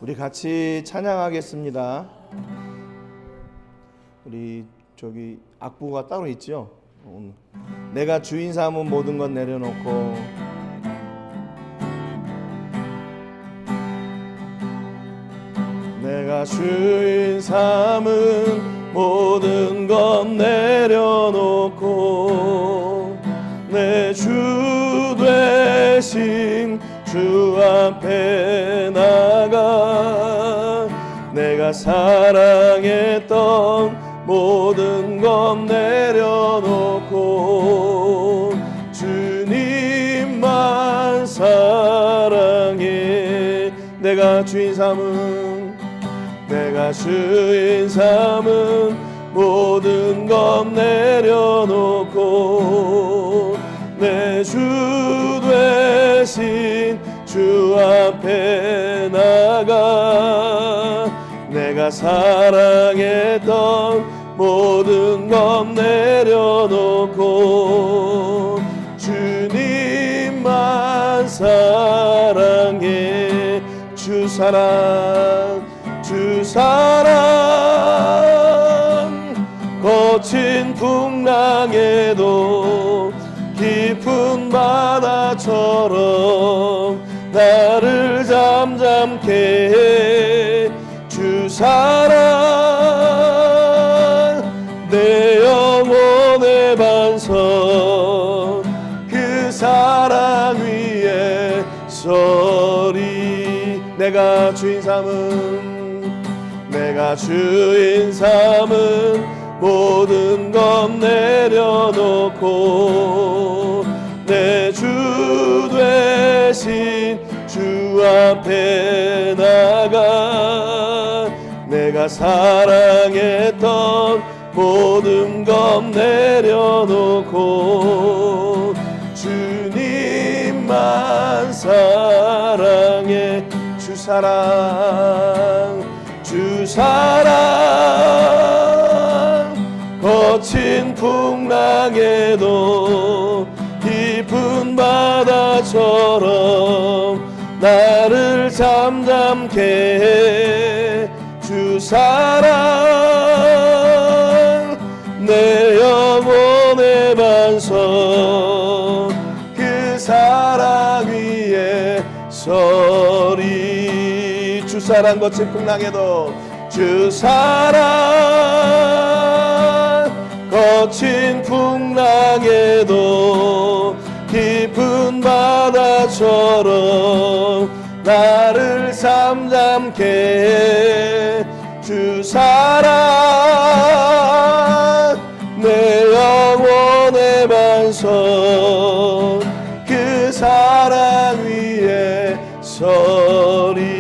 우리 같이 찬양하겠습니다. 우리 저기 악보가 따로 있죠. 내가 주인 삼은 모든 것 내려놓고 내가 주인 삼은 모든 것 내려놓고 내 주 되신 주 앞에 나가 내가 사랑했던 모든 것 내려놓고 주님만 사랑해. 내가 주인 삼은 모든 것 내려놓고 내 주 되신 주 앞에 나가 내가 사랑했던 모든 것 내려놓고 주님만 사랑해. 주 사랑 거친 풍랑에도 깊은 바다처럼 나를 잠잠케 해. 주 사랑 내 영혼의 반석 그 사랑 위에 서리. 내가 주인 삼은 모든 것 내려놓고 내 주 되신 주 앞에 나가 내가 사랑했던 모든 것 내려놓고 주님만 사랑해. 주 사랑 거친 풍랑에도 깊은 바다처럼 나를 잠잠케 해. 주 사랑 내 영혼의 반석 그 사랑 위에 서리. 주 사랑 거친 풍랑에도 주 사랑 거친 풍랑에도 깊은 바다처럼 나를 잠잠케 해. 주 사랑 내 영혼의 반석 그 사랑 위에 서리.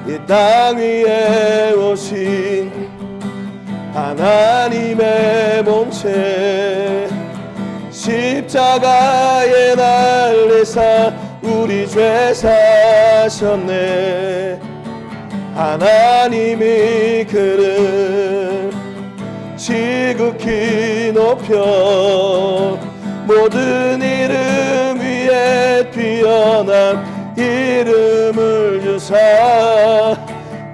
이 땅 위에 오신 하나님의 몸체 십자가에 달리사 우리 죄 사셨네. 하나님이 그를 지극히 높여 모든 이름 위에 뛰어난 이름을 주사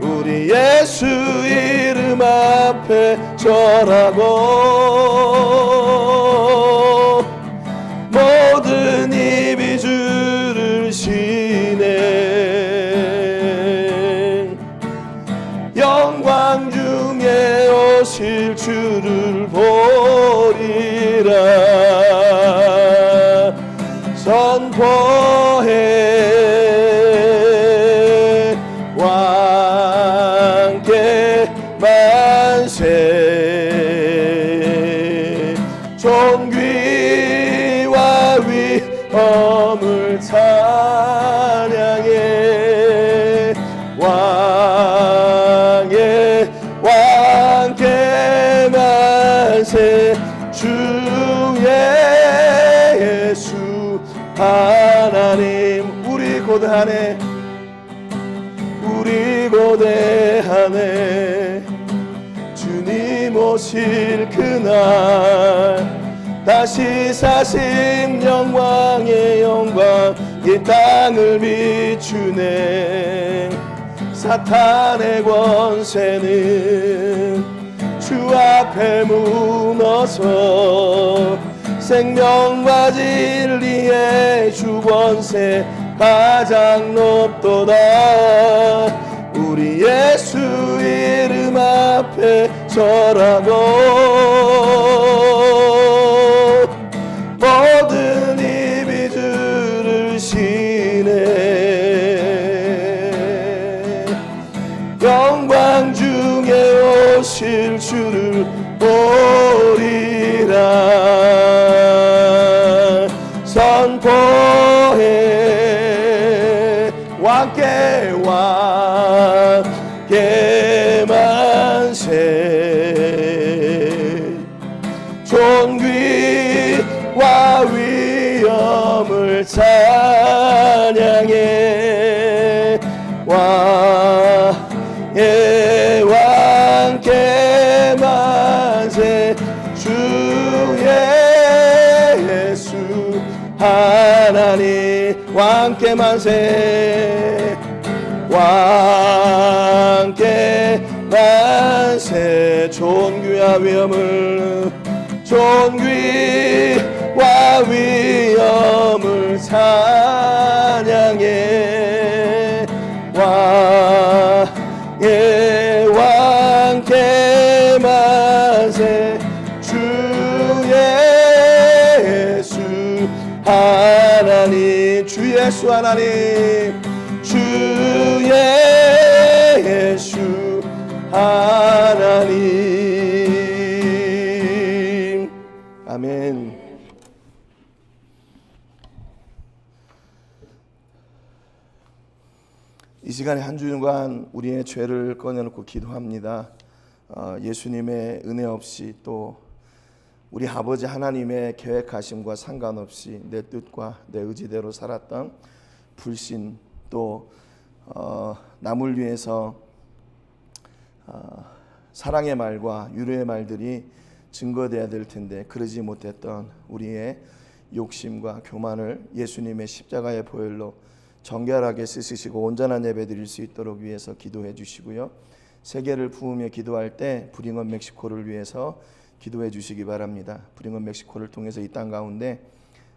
우리 예수 이름 앞에 절하고 모든 입이 주를 시내. 영광 중에 오실 주를 보리라. 선포해 왕께 만세. 존귀와 위엄을 찬양해. 왕께 만세. 주 예수 하나님 우리 고대하네. 우리 고대하네. 주님 오실 그날 다시 사심 영광의 영광 이 땅을 비추네. 사탄의 권세는 주 앞에 무너서 생명과 진리의 주 권세 가장 높도다. 우리 예수 이름 앞에 서라고 모든 입이 들으시네. 영광 중에 오실 주를 보리라. 선포해 왕께 왕께 만세. 존귀와 위엄을 찬양해. 왕의 왕께 만세. 주 예수 하나님 왕께 만세. 왕께 만세. 존귀와 위엄을 존귀와 위엄을 찬양해. 왕의 왕께 만세. 주 예수 하나님 주 예수 하나님 주 예수 하나님. 아멘. 이 시간에 한 주간 우리의 죄를 꺼내놓고 기도합니다. 예수님의 은혜 없이 또 우리 아버지 하나님의 계획하심과 상관없이 내 뜻과 내 의지대로 살았던 불신 또 남을 위해서 사랑의 말과 유료의 말들이 증거되어야 될 텐데 그러지 못했던 우리의 욕심과 교만을 예수님의 십자가의 보혈로 정결하게 씻으시고 온전한 예배 드릴 수 있도록 위해서 기도해 주시고요. 세계를 부으며 기도할 때 브링업 멕시코를 위해서 기도해 주시기 바랍니다. 브링업 멕시코를 통해서 이 땅 가운데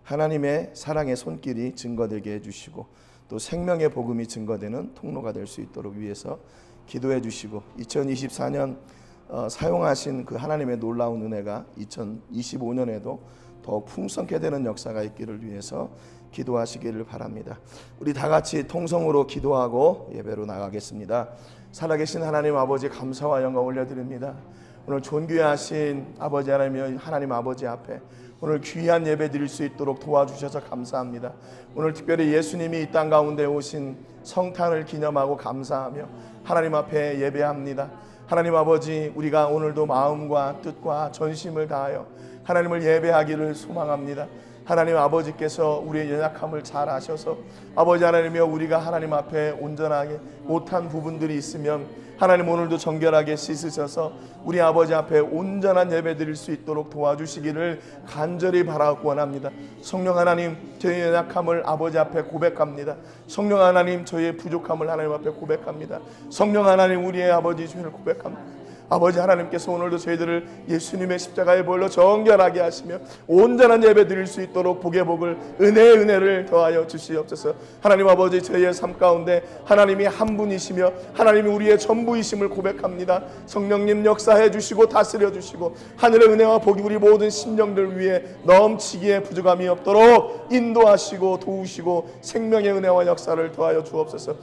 하나님의 사랑의 손길이 증거되게 해주시고 또 생명의 복음이 증거되는 통로가 될 수 있도록 위해서 기도해 주시고 2024년 사용하신 그 하나님의 놀라운 은혜가 2025년에도 더욱 풍성케 되는 역사가 있기를 위해서 기도하시기를 바랍니다. 우리 다 같이 통성으로 기도하고 예배로 나가겠습니다. 살아계신 하나님 아버지 감사와 영광 올려드립니다. 오늘 존귀하신 아버지 하나님 아버지 앞에 오늘 귀한 예배 드릴 수 있도록 도와주셔서 감사합니다. 오늘 특별히 예수님이 이 땅 가운데 오신 성탄을 기념하고 감사하며 하나님 앞에 예배합니다. 하나님 아버지 우리가 오늘도 마음과 뜻과 전심을 다하여 하나님을 예배하기를 소망합니다. 하나님 아버지께서 우리의 연약함을 잘 아셔서 아버지 하나님이여 우리가 하나님 앞에 온전하게 못한 부분들이 있으면 하나님 오늘도 정결하게 씻으셔서 우리 아버지 앞에 온전한 예배 드릴 수 있도록 도와주시기를 간절히 바라고 원합니다. 성령 하나님 저희의 연약함을 아버지 앞에 고백합니다. 성령 하나님 저희의 부족함을 하나님 앞에 고백합니다. 성령 하나님 우리의 아버지 죄를 고백합니다. 아버지 하나님께서 오늘도 저희들을 예수님의 십자가의 보혈로 정결하게 하시며 온전한 예배 드릴 수 있도록 복의 복을 은혜의 은혜를 더하여 주시옵소서. 하나님 아버지 저희의 삶 가운데 하나님이 한 분이시며 하나님이 우리의 전부이심을 고백합니다. 성령님 역사해 주시고 다스려 주시고 하늘의 은혜와 복이 우리 모든 심령들 위해 넘치기에 부족함이 없도록 인도하시고 도우시고 생명의 은혜와 역사를 더하여 주옵소서.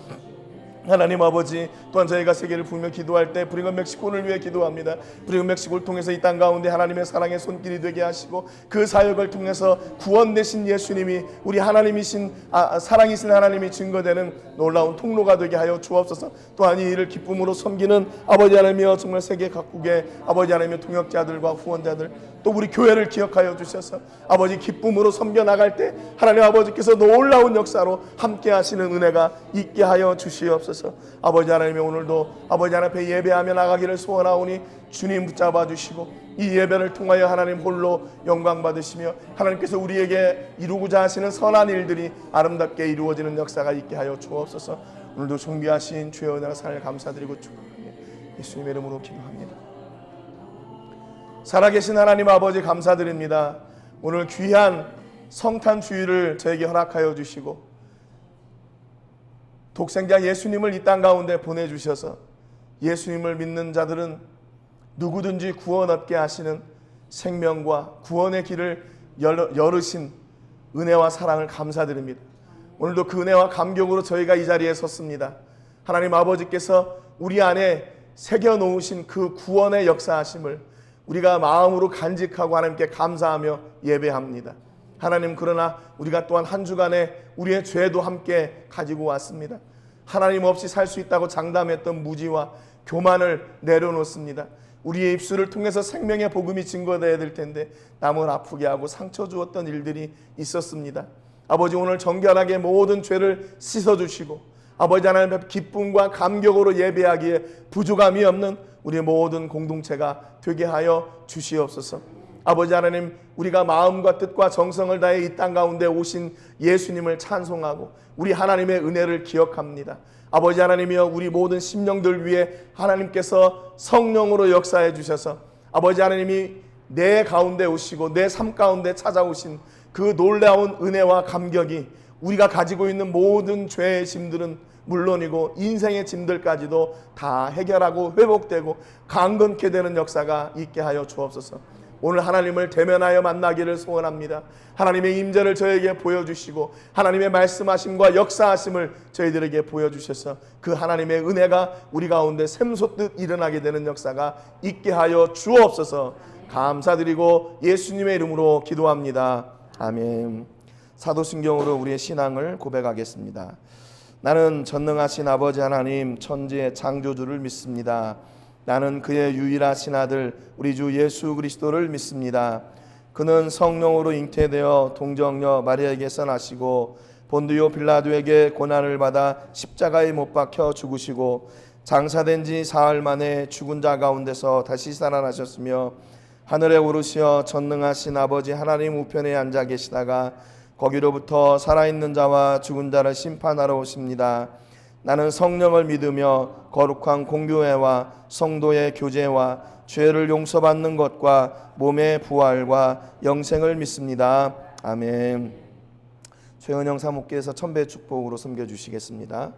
하나님 아버지 또한 저희가 세계를 부으며 기도할 때 브링업 멕시코를 위해 기도합니다. 브링업 멕시코를 통해서 이 땅 가운데 하나님의 사랑의 손길이 되게 하시고 그 사역을 통해서 구원되신 예수님이 우리 하나님이신 사랑이신 하나님이 증거되는 놀라운 통로가 되게 하여 주옵소서. 또한 이 일을 기쁨으로 섬기는 아버지 하나님이여 정말 세계 각국의 아버지 하나님의 동역자들과 후원자들 또 또 우리 교회를 기억하여 주셔서 아버지 기쁨으로 섬겨 나갈 때 하나님 아버지께서 놀라운 역사로 함께 하시는 은혜가 있게 하여 주시옵소서. 아버지 하나님의 오늘도 아버지 하나님 앞에 예배하며 나가기를 소원하오니 주님 붙잡아 주시고 이 예배를 통하여 하나님 홀로 영광 받으시며 하나님께서 우리에게 이루고자 하시는 선한 일들이 아름답게 이루어지는 역사가 있게 하여 주옵소서. 오늘도 존귀하신 주의 은혜와 사랑을 감사드리고 축복합니다. 예수님의 이름으로 기도합니다. 살아계신 하나님 아버지 감사드립니다. 오늘 귀한 성탄 주일을 저에게 허락하여 주시고 독생자 예수님을 이 땅 가운데 보내주셔서 예수님을 믿는 자들은 누구든지 구원 얻게 하시는 생명과 구원의 길을 열으신 은혜와 사랑을 감사드립니다. 오늘도 그 은혜와 감격으로 저희가 이 자리에 섰습니다. 하나님 아버지께서 우리 안에 새겨놓으신 그 구원의 역사하심을 우리가 마음으로 간직하고 하나님께 감사하며 예배합니다. 하나님, 그러나 우리가 또한 한 주간에 우리의 죄도 함께 가지고 왔습니다. 하나님 없이 살 수 있다고 장담했던 무지와 교만을 내려놓습니다. 우리의 입술을 통해서 생명의 복음이 증거되어야 될 텐데 남을 아프게 하고 상처 주었던 일들이 있었습니다. 아버지, 오늘 정결하게 모든 죄를 씻어주시고 아버지 하나님 앞에 기쁨과 감격으로 예배하기에 부족함이 없는 우리의 모든 공동체가 되게 하여 주시옵소서. 아버지 하나님, 우리가 마음과 뜻과 정성을 다해 이 땅 가운데 오신 예수님을 찬송하고 우리 하나님의 은혜를 기억합니다. 아버지 하나님이여, 우리 모든 심령들 위해 하나님께서 성령으로 역사해 주셔서 아버지 하나님이 내 가운데 오시고 내 삶 가운데 찾아오신 그 놀라운 은혜와 감격이 우리가 가지고 있는 모든 죄의 짐들은 물론이고 인생의 짐들까지도 다 해결하고 회복되고 강건케 되는 역사가 있게 하여 주옵소서. 오늘 하나님을 대면하여 만나기를 소원합니다. 하나님의 임재를 저에게 보여주시고 하나님의 말씀하심과 역사하심을 저희들에게 보여주셔서 그 하나님의 은혜가 우리 가운데 샘솟듯 일어나게 되는 역사가 있게 하여 주옵소서. 감사드리고 예수님의 이름으로 기도합니다. 아멘. 사도신경으로 우리의 신앙을 고백하겠습니다. 나는 전능하신 아버지 하나님 천지의 창조주를 믿습니다. 나는 그의 유일하신 아들 우리 주 예수 그리스도를 믿습니다. 그는 성령으로 잉태되어 동정녀 마리아에게서 나시고 본디오 빌라도에게 고난을 받아 십자가에 못 박혀 죽으시고 장사된 지 사흘 만에 죽은 자 가운데서 다시 살아나셨으며 하늘에 오르시어 전능하신 아버지 하나님 우편에 앉아 계시다가 거기로부터 살아있는 자와 죽은 자를 심판하러 오십니다. 나는 성령을 믿으며 거룩한 공교회와 성도의 교제와 죄를 용서받는 것과 몸의 부활과 영생을 믿습니다. 아멘. 최은영 사목께서 천배 축복으로 섬겨주시겠습니다.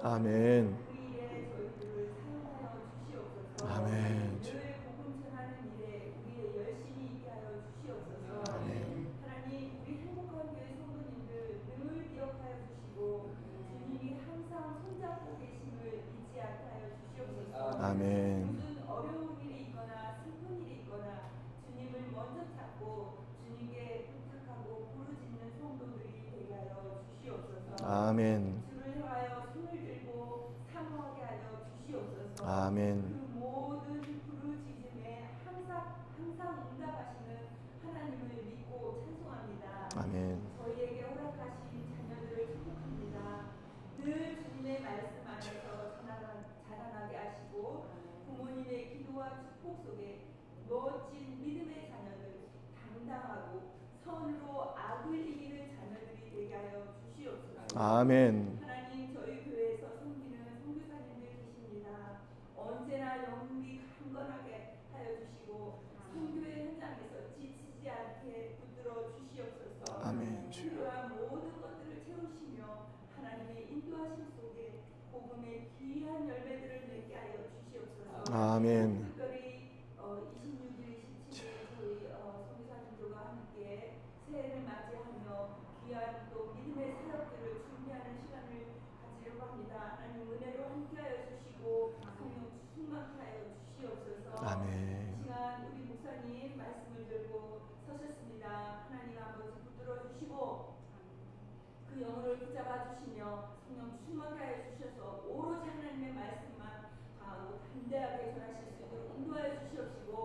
아멘. 아멘. 아멘. 무슨 어려운 일이 있거나 슬픈 일이 있거나 주님을 먼저 찾고 주님께 부탁하고 부르짖는 성도들이 되게 하여 주시옵소서. 아멘. 주를 향하여 손을 들고 사모하게 하여 주시옵소서. 아멘. 그 모든 부르짖음에 항상 응답하시는 하나님을 믿고 찬송합니다. 아멘. 저희에게 허락하신 자녀들을 축복합니다. 늘 주님의 말씀 안에서 자라나게 하시고 부모님의 기도와 축복 속에 멋진 믿음의 자녀들, 당당하고 선으로 악을 이기는 자녀들이 되게 하여 주시옵소서. 아멘. 하나님, 저희 교회에서 섬기는 선교사님들 계십니다. 언제나 영혼이 강건하게 하여 주시고 선교의 현장에서 지치지 않게 붙들어 주시옵소서. 아멘. 붙들어 주시고 그 영혼을 붙잡아 주시며 성령 충만케 하여 주셔서 오로지 하나님의 말씀만 강하고 담대하게 전하실 수 있도록 인도하여 주시옵시고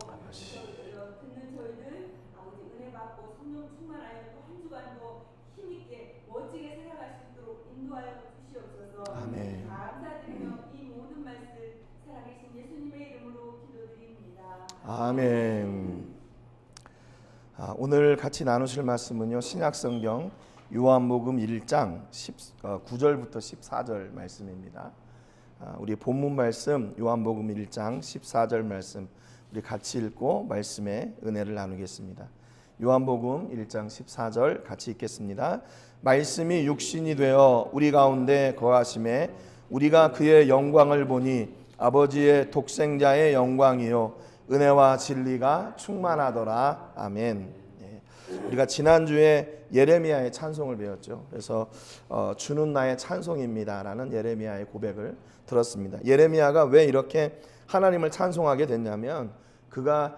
듣는 저희들 아버지 은혜 받고 성령 충만하여 또 한 주간도 힘있게 멋지게 살아갈 수 있도록 인도하여 주시옵소서. 아멘. 감사드리며 이 모든 말씀 살아계신 예수님의 이름으로 기도드립니다. 아멘. 오늘 같이 나누실 말씀은요, 신약성경 요한복음 1장 9절부터 14절 말씀입니다. 우리 본문 말씀 요한복음 1장 14절 말씀 우리 같이 읽고 말씀의 은혜를 나누겠습니다. 요한복음 1장 14절 같이 읽겠습니다. 말씀이 육신이 되어 우리 가운데 거하심에 우리가 그의 영광을 보니 아버지의 독생자의 영광이요 은혜와 진리가 충만하더라. 아멘. 우리가 지난주에 예레미야의 찬송을 배웠죠. 그래서 주는 나의 찬송입니다라는 예레미야의 고백을 들었습니다. 예레미야가 왜 이렇게 하나님을 찬송하게 됐냐면 그가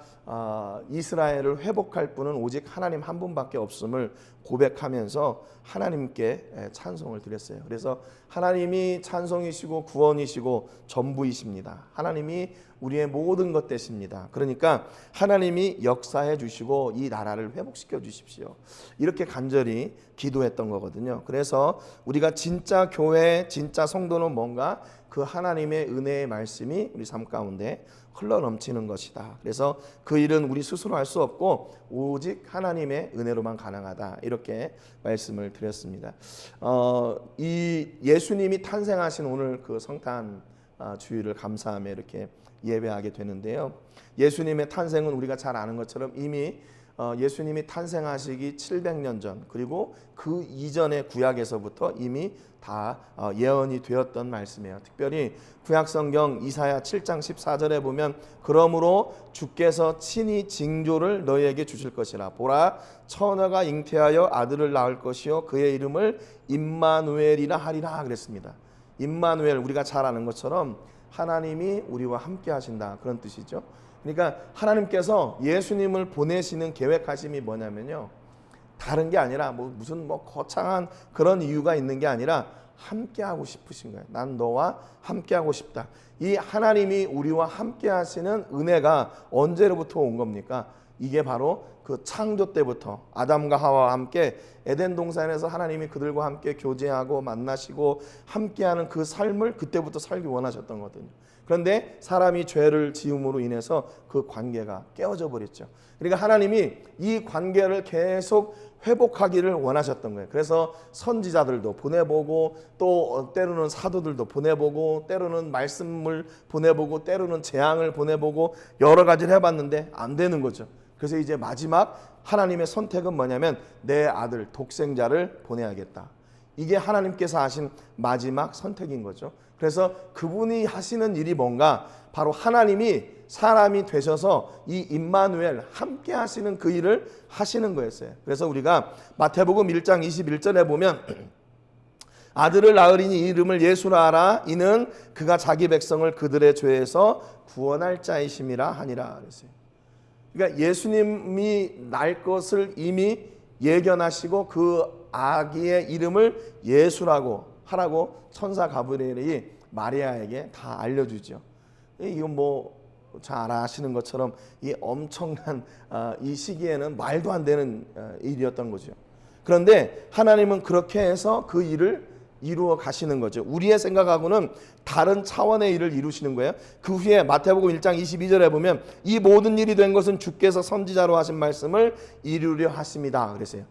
이스라엘을 회복할 분은 오직 하나님 한 분밖에 없음을 고백하면서 하나님께 찬송을 드렸어요. 그래서 하나님이 찬송이시고 구원이시고 전부이십니다. 하나님이 우리의 모든 것 되십니다. 그러니까 하나님이 역사해 주시고 이 나라를 회복시켜 주십시오. 이렇게 간절히 기도했던 거거든요. 그래서 우리가 진짜 교회, 진짜 성도는 뭔가 그 하나님의 은혜의 말씀이 우리 삶 가운데 흘러넘치는 것이다. 그래서 그 일은 우리 스스로 할 수 없고 오직 하나님의 은혜로만 가능하다. 이렇게 말씀을 드렸습니다. 이 예수님이 탄생하신 오늘 그 성탄 주일을 감사하며 이렇게 예배하게 되는데요. 예수님의 탄생은 우리가 잘 아는 것처럼 이미 예수님이 탄생하시기 700년 전 그리고 그 이전의 구약에서부터 이미 다 예언이 되었던 말씀이에요. 특별히 구약성경 이사야 7장 14절에 보면 그러므로 주께서 친히 징조를 너희에게 주실 것이라. 보라 처녀가 잉태하여 아들을 낳을 것이요 그의 이름을 임마누엘이라 하리라 그랬습니다. 임마누엘 우리가 잘 아는 것처럼 하나님이 우리와 함께 하신다 그런 뜻이죠. 그러니까 하나님께서 예수님을 보내시는 계획하심이 뭐냐면요, 다른 게 아니라 무슨 거창한 그런 이유가 있는 게 아니라 함께 하고 싶으신 거예요. 난 너와 함께 하고 싶다. 이 하나님이 우리와 함께 하시는 은혜가 언제로부터 온 겁니까? 이게 바로 그 창조 때부터 아담과 하와와 함께 에덴 동산에서 하나님이 그들과 함께 교제하고 만나시고 함께하는 그 삶을 그때부터 살기 원하셨던 거거든요. 그런데 사람이 죄를 지음으로 인해서 그 관계가 깨어져 버렸죠. 그러니까 하나님이 이 관계를 계속 회복하기를 원하셨던 거예요. 그래서 선지자들도 보내보고 또 때로는 사도들도 보내보고 때로는 말씀을 보내보고 때로는 재앙을 보내보고 여러 가지를 해봤는데 안 되는 거죠. 그래서 이제 마지막 하나님의 선택은 뭐냐면 내 아들 독생자를 보내야겠다. 이게 하나님께서 하신 마지막 선택인 거죠. 그래서 그분이 하시는 일이 뭔가 바로 하나님이 사람이 되셔서 이 임마누엘 함께 하시는 그 일을 하시는 거였어요. 그래서 우리가 마태복음 1장 21절에 보면 아들을 낳으리니 이름을 예수라 하라. 이는 그가 자기 백성을 그들의 죄에서 구원할 자이심이라 하니라 그랬어요. 그러니까 예수님이 날 것을 이미 예견하시고 그 아기의 이름을 예수라고 하라고 천사 가브리엘이 마리아에게 다 알려주죠. 이건 잘 아시는 것처럼 이 엄청난 이 시기에는 말도 안 되는 일이었던 거죠. 그런데 하나님은 그렇게 해서 그 일을 이루어 가시는 거죠. 우리의 생각하고는 다른 차원의 일을 이루시는 거예요. 그 후에 마태복음 1장 22절에 보면 이 모든 일이 된 것은 주께서 선지자로 하신 말씀을 이루려 하심이다 그랬어요.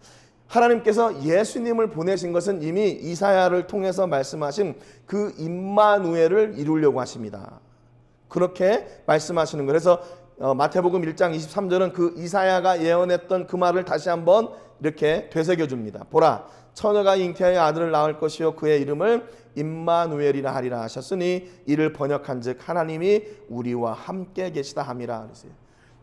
하나님께서 예수님을 보내신 것은 이미 이사야를 통해서 말씀하신 그 임마누엘을 이루려고 하십니다. 그렇게 말씀하시는 거예요. 그래서 마태복음 1장 23절은 그 이사야가 예언했던 그 말을 다시 한번 이렇게 되새겨 줍니다. 보라 처녀가 잉태하여 아들을 낳을 것이요 그의 이름을 임마누엘이라 하리라 하셨으니 이를 번역한즉 하나님이 우리와 함께 계시다 함이라 그랬어요.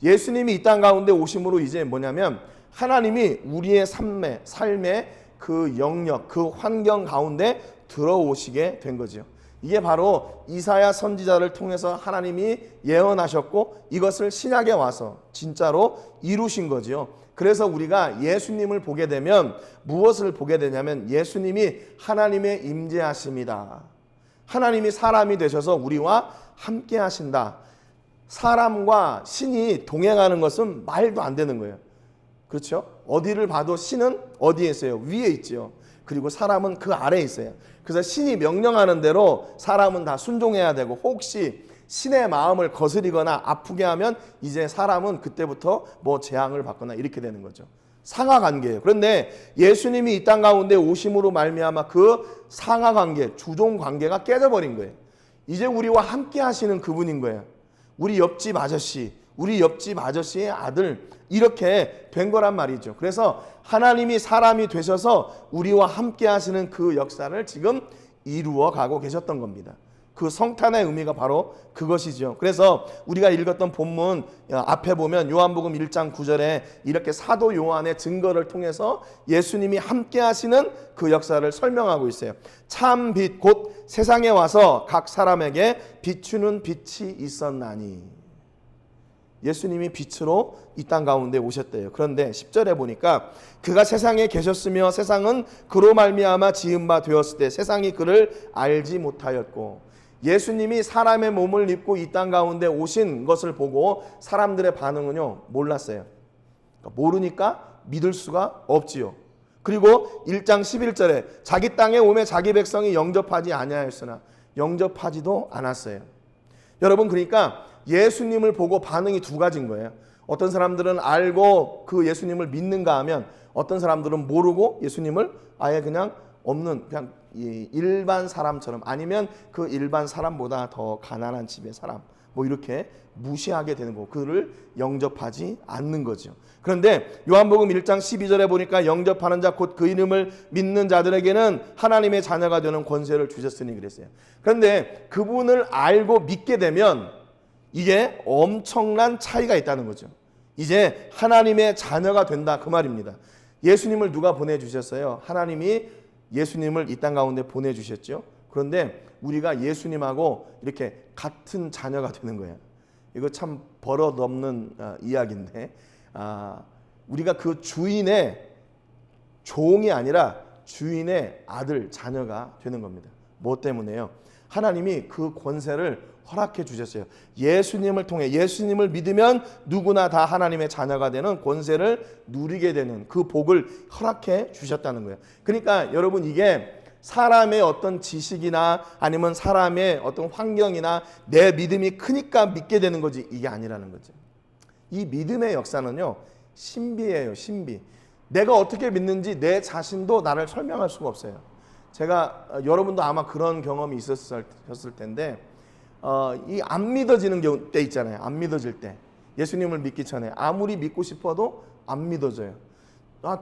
예수님이 이 땅 가운데 오심으로 이제 뭐냐면 하나님이 우리의 삶의 그 영역, 그 환경 가운데 들어오시게 된 거죠. 이게 바로 이사야 선지자를 통해서 하나님이 예언하셨고 이것을 신약에 와서 진짜로 이루신 거지요. 그래서 우리가 예수님을 보게 되면 무엇을 보게 되냐면 예수님이 하나님의 임재하심이다. 하나님이 사람이 되셔서 우리와 함께 하신다. 사람과 신이 동행하는 것은 말도 안 되는 거예요. 그렇죠? 어디를 봐도 신은 어디에 있어요? 위에 있죠. 그리고 사람은 그 아래에 있어요. 그래서 신이 명령하는 대로 사람은 다 순종해야 되고, 혹시 신의 마음을 거스리거나 아프게 하면 이제 사람은 그때부터 뭐 재앙을 받거나 이렇게 되는 거죠. 상하관계예요. 그런데 예수님이 이 땅 가운데 오심으로 말미암아 그 상하관계, 주종관계가 깨져버린 거예요. 이제 우리와 함께 하시는 그분인 거예요. 우리 옆집 아저씨, 우리 옆집 아저씨의 아들, 이렇게 된 거란 말이죠. 그래서 하나님이 사람이 되셔서 우리와 함께 하시는 그 역사를 지금 이루어 가고 계셨던 겁니다. 그 성탄의 의미가 바로 그것이죠. 그래서 우리가 읽었던 본문 앞에 보면 요한복음 1장 9절에 이렇게 사도 요한의 증거를 통해서 예수님이 함께 하시는 그 역사를 설명하고 있어요. 참 빛 곧 세상에 와서 각 사람에게 비추는 빛이 있었나니. 예수님이 빛으로 이 땅 가운데 오셨대요. 그런데 10절에 보니까 그가 세상에 계셨으며 세상은 그로 말미암아 지은 바 되었을 때 세상이 그를 알지 못하였고, 예수님이 사람의 몸을 입고 이 땅 가운데 오신 것을 보고 사람들의 반응은요, 몰랐어요. 모르니까 믿을 수가 없지요. 그리고 1장 11절에 자기 땅에 오매 자기 백성이 영접하지 아니하였으나 영접하지도 않았어요. 여러분, 그러니까 예수님을 보고 반응이 두 가지인 거예요. 어떤 사람들은 알고 그 예수님을 믿는가 하면, 어떤 사람들은 모르고 예수님을 아예 그냥 없는, 그냥 일반 사람처럼, 아니면 그 일반 사람보다 더 가난한 집의 사람, 뭐 이렇게 무시하게 되는 거고, 그를 영접하지 않는 거죠. 그런데 요한복음 1장 12절에 보니까 영접하는 자 곧 그 이름을 믿는 자들에게는 하나님의 자녀가 되는 권세를 주셨으니 그랬어요. 그런데 그분을 알고 믿게 되면 이게 엄청난 차이가 있다는 거죠. 이제 하나님의 자녀가 된다, 그 말입니다. 예수님을 누가 보내주셨어요? 하나님이 예수님을 이 땅 가운데 보내주셨죠. 그런데 우리가 예수님하고 이렇게 같은 자녀가 되는 거예요. 이거 참 버릇없는 이야기인데, 우리가 그 주인의 종이 아니라 주인의 아들, 자녀가 되는 겁니다. 뭐 때문에요? 하나님이 그 권세를 허락해 주셨어요. 예수님을 통해, 예수님을 믿으면 누구나 다 하나님의 자녀가 되는 권세를 누리게 되는 그 복을 허락해 주셨다는 거예요. 그러니까 여러분, 이게 사람의 어떤 지식이나 아니면 사람의 어떤 환경이나 내 믿음이 크니까 믿게 되는 거지, 이게 아니라는 거죠. 이 믿음의 역사는요, 신비예요, 신비. 내가 어떻게 믿는지 내 자신도 나를 설명할 수가 없어요. 제가, 여러분도 아마 그런 경험이 있었을 텐데, 이 안 믿어지는 때 있잖아요. 안 믿어질 때. 예수님을 믿기 전에 아무리 믿고 싶어도 안 믿어져요.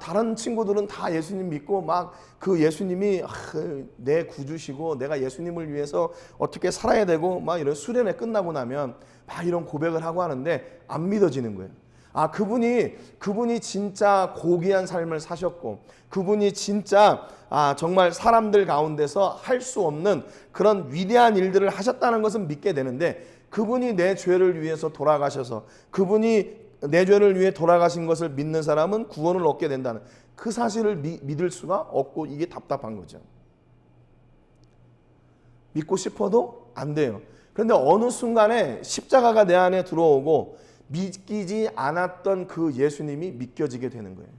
다른 친구들은 다 예수님 믿고 막 그 예수님이 내 구주시고 내가 예수님을 위해서 어떻게 살아야 되고 막 이런 수련회 끝나고 나면 막 이런 고백을 하고 하는데 안 믿어지는 거예요. 그분이 진짜 고귀한 삶을 사셨고, 그분이 진짜 정말 사람들 가운데서 할 수 없는 그런 위대한 일들을 하셨다는 것은 믿게 되는데, 그분이 내 죄를 위해서 돌아가셔서 그분이 내 죄를 위해 돌아가신 것을 믿는 사람은 구원을 얻게 된다는 그 사실을 믿을 수가 없고, 이게 답답한 거죠. 믿고 싶어도 안 돼요. 그런데 어느 순간에 십자가가 내 안에 들어오고 믿기지 않았던 그 예수님이 믿겨지게 되는 거예요.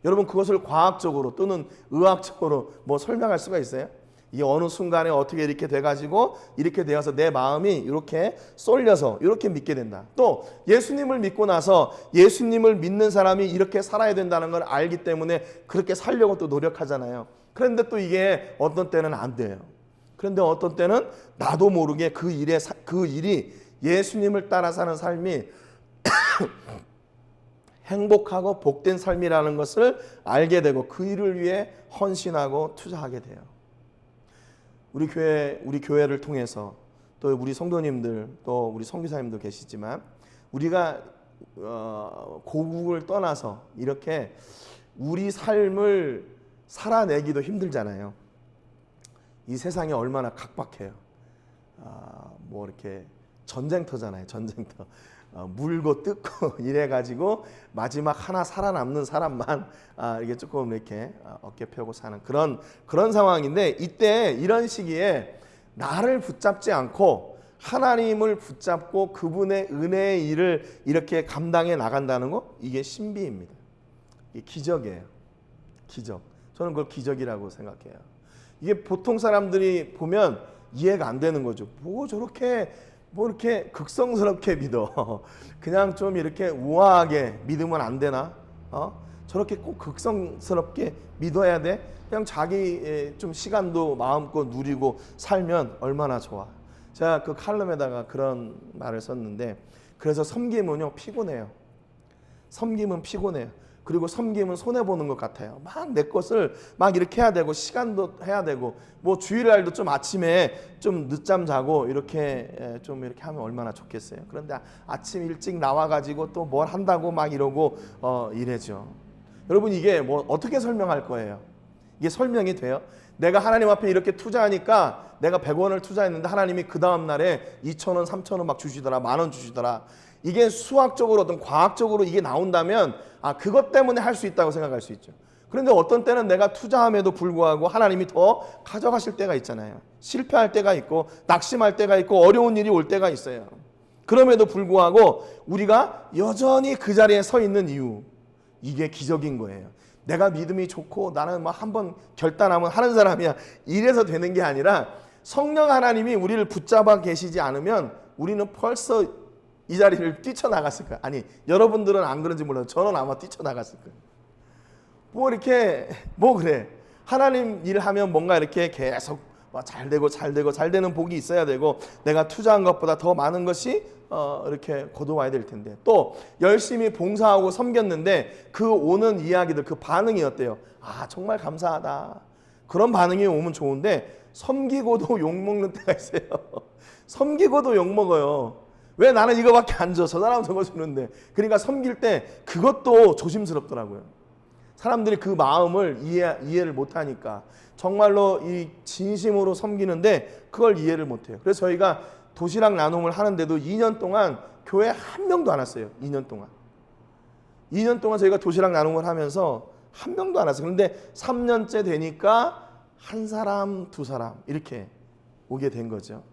여러분, 그것을 과학적으로 또는 의학적으로 뭐 설명할 수가 있어요? 이 어느 순간에 어떻게 이렇게 돼가지고 이렇게 되어서 내 마음이 이렇게 쏠려서 이렇게 믿게 된다. 또 예수님을 믿고 나서 예수님을 믿는 사람이 이렇게 살아야 된다는 걸 알기 때문에 그렇게 살려고 또 노력하잖아요. 그런데 또 이게 어떤 때는 안 돼요. 그런데 어떤 때는 나도 모르게 그 일이 예수님을 따라 사는 삶이 행복하고 복된 삶이라는 것을 알게 되고 그 일을 위해 헌신하고 투자하게 돼요. 우리 교회를 통해서 또 우리 성도님들, 또 우리 선교사님도 계시지만, 우리가 고국을 떠나서 이렇게 우리 삶을 살아내기도 힘들잖아요. 이 세상이 얼마나 각박해요. 뭐 이렇게 전쟁터잖아요, 전쟁터. 물고 뜯고 이래가지고 마지막 하나 살아남는 사람만 이게 조금 이렇게 어깨 펴고 사는 그런 상황인데, 이때 이런 시기에 나를 붙잡지 않고 하나님을 붙잡고 그분의 은혜의 일을 이렇게 감당해 나간다는 거, 이게 신비입니다. 이게 기적이에요. 기적. 저는 그걸 기적이라고 생각해요. 이게 보통 사람들이 보면 이해가 안 되는 거죠. 뭐 저렇게 뭐 이렇게 극성스럽게 믿어. 그냥 좀 이렇게 우아하게 믿으면 안 되나? 저렇게 꼭 극성스럽게 믿어야 돼? 그냥 자기 좀 시간도 마음껏 누리고 살면 얼마나 좋아. 제가 그 칼럼에다가 그런 말을 썼는데, 그래서 섬김은요 피곤해요. 섬김은 피곤해요. 그리고 섬김은 손해보는 것 같아요. 막 내 것을 막 이렇게 해야 되고, 시간도 해야 되고, 뭐 주일날도 좀 아침에 좀 늦잠 자고 이렇게 좀 이렇게 하면 얼마나 좋겠어요. 그런데 아침 일찍 나와가지고 또 뭘 한다고 막 이러고 이래죠. 여러분, 이게 뭐 어떻게 설명할 거예요? 이게 설명이 돼요? 내가 하나님 앞에 이렇게 투자하니까, 내가 100원을 투자했는데 하나님이 그 다음 날에 2,000원, 3,000원 막 주시더라, 10,000원 주시더라. 이게 수학적으로 어떤 과학적으로 이게 나온다면 그것 때문에 할 수 있다고 생각할 수 있죠. 그런데 어떤 때는 내가 투자함에도 불구하고 하나님이 더 가져가실 때가 있잖아요. 실패할 때가 있고 낙심할 때가 있고 어려운 일이 올 때가 있어요. 그럼에도 불구하고 우리가 여전히 그 자리에 서 있는 이유, 이게 기적인 거예요. 내가 믿음이 좋고 나는 막 한번 결단하면 하는 사람이야, 이래서 되는 게 아니라, 성령 하나님이 우리를 붙잡아 계시지 않으면 우리는 벌써 이 자리를 뛰쳐나갔을 거예요. 아니, 여러분들은 안 그런지 몰라도 저는 아마 뛰쳐나갔을 거예요. 뭐 이렇게 뭐 그래, 하나님 일하면 뭔가 이렇게 계속 잘 되는 복이 있어야 되고, 내가 투자한 것보다 더 많은 것이 이렇게 거둬와야 될 텐데, 또 열심히 봉사하고 섬겼는데 그 오는 이야기들, 그 반응이 어때요? 정말 감사하다, 그런 반응이 오면 좋은데, 섬기고도 욕먹는 때가 있어요. 섬기고도 욕먹어요. 왜 나는 이거밖에 안 줘, 저 사람은 저거 주는데. 그러니까 섬길 때 그것도 조심스럽더라고요. 사람들이 그 마음을 이해를 못하니까, 정말로 이 진심으로 섬기는데 그걸 이해를 못해요. 그래서 저희가 도시락 나눔을 하는데도 2년 동안 교회 한 명도 안 왔어요. 2년 동안 저희가 도시락 나눔을 하면서 한 명도 안 왔어요. 그런데 3년째 되니까 한 사람, 두 사람 이렇게 오게 된 거죠.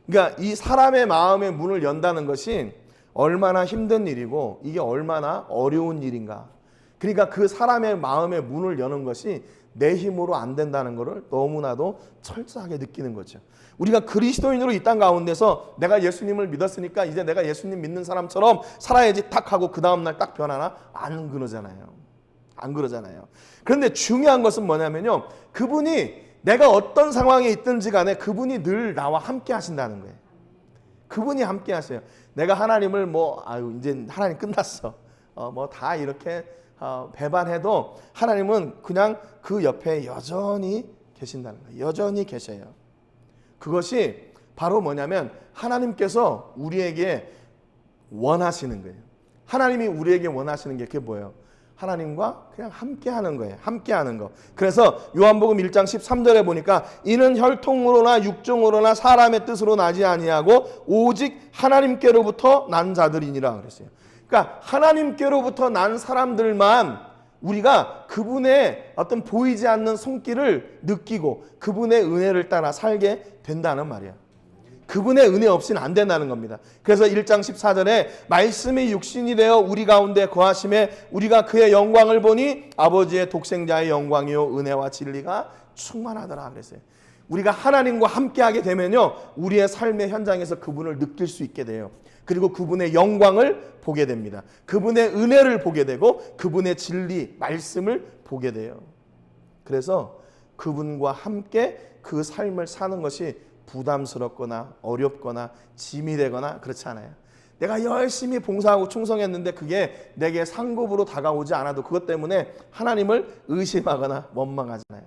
그러니까 이 사람의 마음의 문을 연다는 것이 얼마나 힘든 일이고 이게 얼마나 어려운 일인가. 그러니까 그 사람의 마음의 문을 여는 것이 내 힘으로 안 된다는 것을 너무나도 철저하게 느끼는 거죠. 우리가 그리스도인으로 이 땅 가운데서 내가 예수님을 믿었으니까 이제 내가 예수님 믿는 사람처럼 살아야지 딱 하고 그 다음날 딱 변하나? 안 그러잖아요. 그런데 중요한 것은 뭐냐면요, 그분이 내가 어떤 상황에 있든지 간에 그분이 늘 나와 함께 하신다는 거예요. 그분이 함께 하세요. 내가 하나님을 이제 하나님 끝났어, 뭐 다 이렇게 배반해도 하나님은 그냥 그 옆에 여전히 계신다는 거예요. 여전히 계셔요. 그것이 바로 뭐냐면, 하나님께서 우리에게 원하시는 거예요. 하나님이 우리에게 원하시는 게 그게 뭐예요? 하나님과 그냥 함께하는 거예요. 함께하는 거. 그래서 요한복음 1장 13절에 보니까, 이는 혈통으로나 육종으로나 사람의 뜻으로 나지 아니하고 오직 하나님께로부터 난 자들이니라 그랬어요. 그러니까 하나님께로부터 난 사람들만 우리가 그분의 어떤 보이지 않는 손길을 느끼고 그분의 은혜를 따라 살게 된다는 말이에요. 그분의 은혜 없이는 안 된다는 겁니다. 그래서 1장 14절에 말씀이 육신이 되어 우리 가운데 거하심에 우리가 그의 영광을 보니 아버지의 독생자의 영광이요 은혜와 진리가 충만하더라 그랬어요. 우리가 하나님과 함께하게 되면요, 우리의 삶의 현장에서 그분을 느낄 수 있게 돼요. 그리고 그분의 영광을 보게 됩니다. 그분의 은혜를 보게 되고 그분의 진리, 말씀을 보게 돼요. 그래서 그분과 함께 그 삶을 사는 것이 부담스럽거나 어렵거나 짐이 되거나 그렇지 않아요. 내가 열심히 봉사하고 충성했는데 그게 내게 상급으로 다가오지 않아도 그것 때문에 하나님을 의심하거나 원망하잖아요.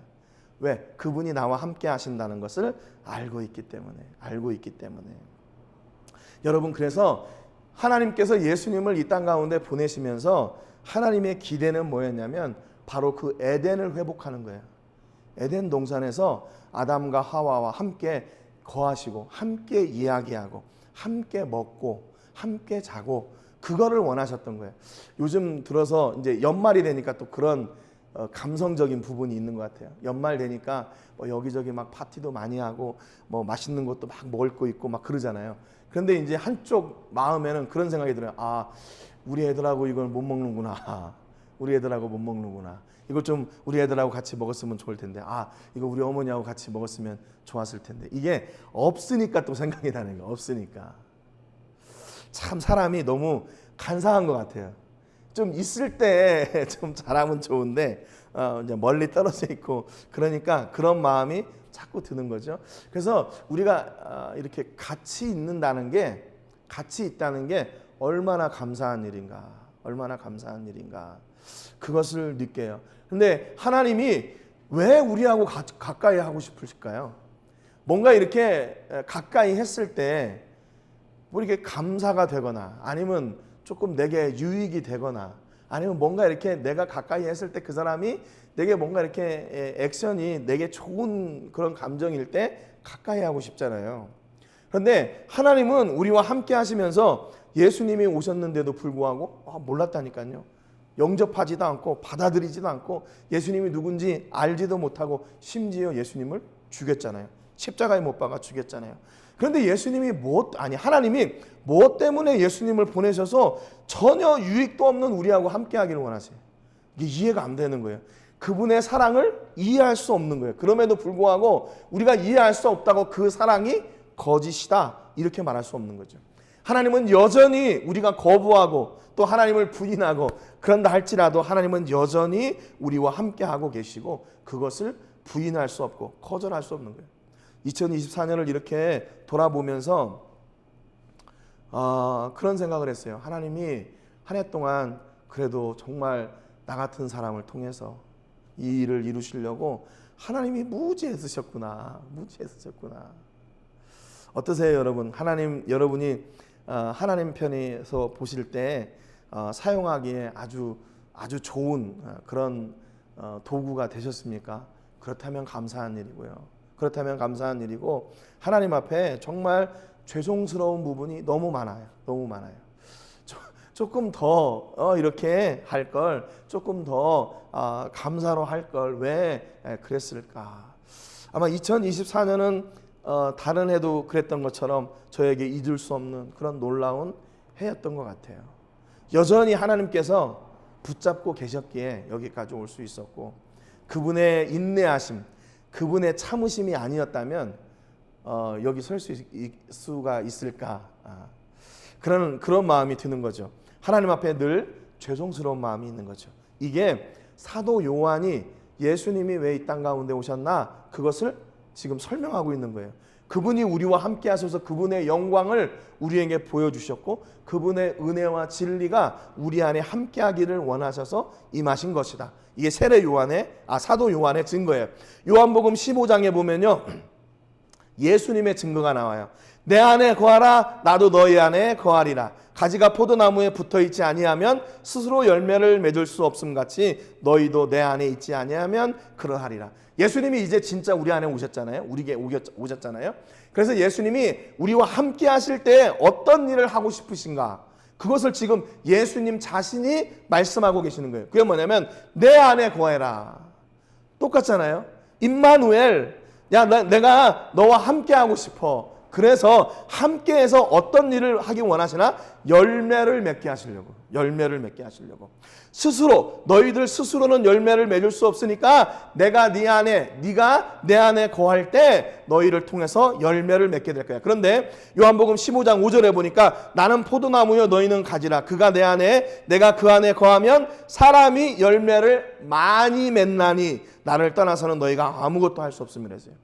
왜? 그분이 나와 함께 하신다는 것을 알고 있기 때문에. 여러분, 그래서 하나님께서 예수님을 이 땅 가운데 보내시면서 하나님의 기대는 뭐였냐면 바로 그 에덴을 회복하는 거예요. 에덴 동산에서 아담과 하와와 함께 거하시고 함께 이야기하고 함께 먹고 함께 자고 그거를 원하셨던 거예요. 요즘 들어서 이제 연말이 되니까 또 그런 감성적인 부분이 있는 것 같아요. 연말 되니까 뭐 여기저기 막 파티도 많이 하고 뭐 맛있는 것도 막 먹을 거 있고 막 그러잖아요. 그런데 이제 한쪽 마음에는 그런 생각이 들어요. 아, 우리 애들하고 이걸 못 먹는구나. 우리 애들하고 못 먹는구나. 이걸 좀 우리 애들하고 같이 먹었으면 좋을 텐데, 아, 이거 우리 어머니하고 같이 먹었으면 좋았을 텐데. 이게 없으니까 또 생각이 나는 거예요. 없으니까. 참 사람이 너무 간사한 것 같아요. 좀 있을 때 좀 잘하면 좋은데 이제 멀리 떨어져 있고 그러니까 그런 마음이 자꾸 드는 거죠. 그래서 우리가 이렇게 같이 있다는 게 얼마나 감사한 일인가, 얼마나 감사한 일인가 그것을 느껴요. 근데 하나님이 왜 우리하고 가까이 하고 싶으실까요? 뭔가 이렇게 가까이 했을 때 뭐 이렇게 감사가 되거나 아니면 조금 내게 유익이 되거나 아니면 뭔가 이렇게 내가 가까이 했을 때 그 사람이 내게 뭔가 이렇게 액션이 내게 좋은 그런 감정일 때 가까이 하고 싶잖아요. 그런데 하나님은 우리와 함께 하시면서 예수님이 오셨는데도 불구하고 몰랐다니까요. 영접하지도 않고 받아들이지도 않고 예수님이 누군지 알지도 못하고 심지어 예수님을 죽였잖아요. 십자가에 못 박아 죽였잖아요. 그런데 하나님이 무엇 때문에 예수님을 보내셔서 전혀 유익도 없는 우리하고 함께 하기를 원하세요. 이게 이해가 안 되는 거예요. 그분의 사랑을 이해할 수 없는 거예요. 그럼에도 불구하고 우리가 이해할 수 없다고 그 사랑이 거짓이다 이렇게 말할 수 없는 거죠. 하나님은 여전히 우리가 거부하고 또 하나님을 부인하고 그런다 할지라도 하나님은 여전히 우리와 함께 하고 계시고 그것을 부인할 수 없고 거절할 수 없는 거예요. 2024년을 이렇게 돌아보면서 그런 생각을 했어요. 하나님이 한 해 동안 그래도 정말 나 같은 사람을 통해서 이 일을 이루시려고 하나님이 무지 애쓰셨구나. 어떠세요, 여러분? 여러분이 하나님 편에서 보실 때 사용하기에 아주 좋은 그런 도구가 되셨습니까? 그렇다면 감사한 일이고 하나님 앞에 정말 죄송스러운 부분이 너무 많아요. 조금 더 이렇게 할 걸, 조금 더 감사로 할 걸 왜 그랬을까? 아마 2024년은 다른 해도 그랬던 것처럼 저에게 잊을 수 없는 그런 놀라운 해였던 것 같아요. 여전히 하나님께서 붙잡고 계셨기에 여기까지 올 수 있었고 그분의 인내하심, 그분의 참으심이 아니었다면 여기 설 수가 있을까? 그런 마음이 드는 거죠. 하나님 앞에 늘 죄송스러운 마음이 있는 거죠. 이게 사도 요한이 예수님이 왜 이 땅 가운데 오셨나? 그것을 지금 설명하고 있는 거예요. 그분이 우리와 함께 하셔서 그분의 영광을 우리에게 보여주셨고 그분의 은혜와 진리가 우리 안에 함께 하기를 원하셔서 임하신 것이다. 이게 사도 요한의 증거예요. 요한복음 15장에 보면요. 예수님의 증거가 나와요. 내 안에 거하라 나도 너희 안에 거하리라. 가지가 포도나무에 붙어있지 아니하면 스스로 열매를 맺을 수 없음 같이 너희도 내 안에 있지 아니하면 그러하리라. 예수님이 이제 진짜 우리 안에 오셨잖아요. 우리에게 오셨잖아요. 그래서 예수님이 우리와 함께 하실 때 어떤 일을 하고 싶으신가? 그것을 지금 예수님 자신이 말씀하고 계시는 거예요. 그게 뭐냐면 내 안에 거해라. 똑같잖아요. 임마누엘, 내가 너와 함께 하고 싶어. 그래서 함께해서 어떤 일을 하기 원하시나? 열매를 맺게 하시려고. 너희들 스스로는 열매를 맺을 수 없으니까 네가 내 안에 거할 때 너희를 통해서 열매를 맺게 될 거야. 그런데 요한복음 15장 5절에 보니까 나는 포도나무여 너희는 가지라. 그가 내 안에 내가 그 안에 거하면 사람이 열매를 많이 맺나니 나를 떠나서는 너희가 아무것도 할 수 없음이라 했어요.